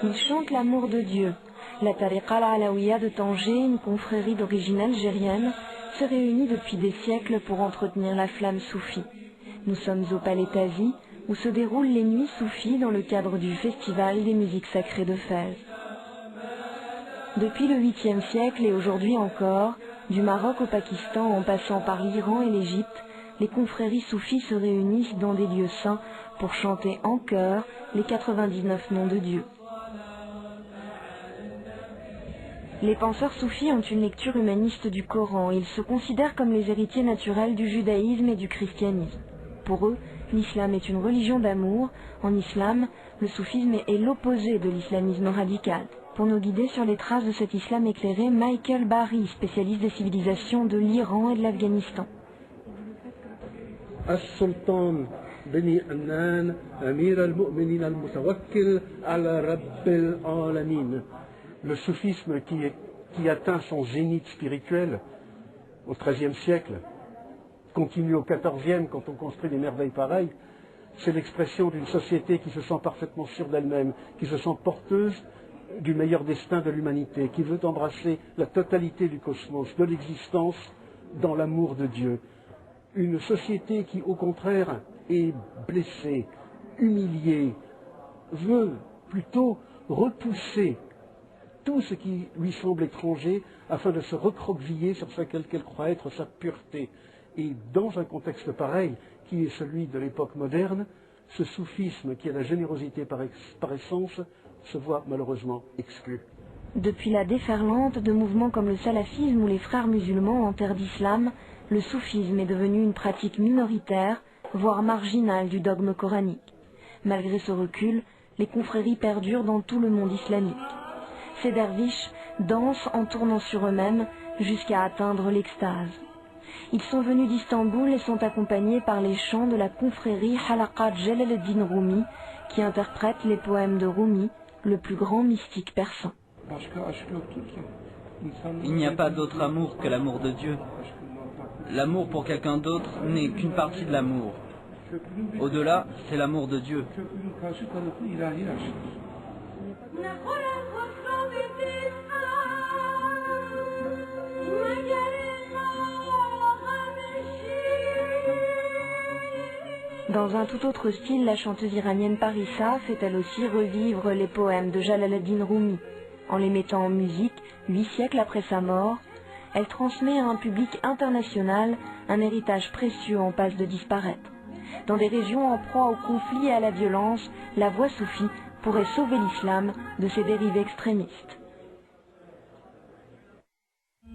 Ils chantent l'amour de Dieu. La Tariqa al-Alawiya de Tanger, une confrérie d'origine algérienne, se réunit depuis des siècles pour entretenir la flamme soufie. Nous sommes au Palais Tazi, où se déroulent les nuits soufis dans le cadre du Festival des musiques sacrées de Fès. Depuis le 8e siècle et aujourd'hui encore, du Maroc au Pakistan en passant par l'Iran et l'Égypte, les confréries soufis se réunissent dans des lieux saints pour chanter en chœur les 99 noms de Dieu. Les penseurs soufis ont une lecture humaniste du Coran. Ils se considèrent comme les héritiers naturels du judaïsme et du christianisme. Pour eux, l'islam est une religion d'amour. En islam, le soufisme est l'opposé de l'islamisme radical. Pour nous guider sur les traces de cet islam éclairé, Michael Barry, spécialiste des civilisations de l'Iran et de l'Afghanistan. السلطان بني أنان أمير المؤمنين المتوكل على رب العالمين. Le soufisme qui atteint son zénith spirituel au XIIIe siècle, continue au XIVe quand on construit des merveilles pareilles, c'est l'expression d'une société qui se sent parfaitement sûre d'elle-même, qui se sent porteuse du meilleur destin de l'humanité, qui veut embrasser la totalité du cosmos, de l'existence dans l'amour de Dieu. Une société qui, au contraire, est blessée, humiliée, veut plutôt repousser tout ce qui lui semble étranger afin de se recroqueviller sur ce qu'elle croit être sa pureté. Et dans un contexte pareil, qui est celui de l'époque moderne, ce soufisme qui a la générosité par essence se voit malheureusement exclu. Depuis la déferlante de mouvements comme le salafisme ou les frères musulmans en terre d'islam, le soufisme est devenu une pratique minoritaire, voire marginale du dogme coranique. Malgré ce recul, les confréries perdurent dans tout le monde islamique. Ces derviches dansent en tournant sur eux-mêmes jusqu'à atteindre l'extase. Ils sont venus d'Istanbul et sont accompagnés par les chants de la confrérie Halaqat Jalaluddin Rumi, qui interprète les poèmes de Rumi, le plus grand mystique persan. Il n'y a pas d'autre amour que l'amour de Dieu. L'amour pour quelqu'un d'autre n'est qu'une partie de l'amour. Au-delà, c'est l'amour de Dieu. Dans un tout autre style, la chanteuse iranienne Parissa fait elle aussi revivre les poèmes de Jalaluddin Rumi. En les mettant en musique, 8 siècles après sa mort, elle transmet à un public international un héritage précieux en passe de disparaître. Dans des régions en proie au conflit et à la violence, la voix soufie pourrait sauver l'islam de ses dérives extrémistes.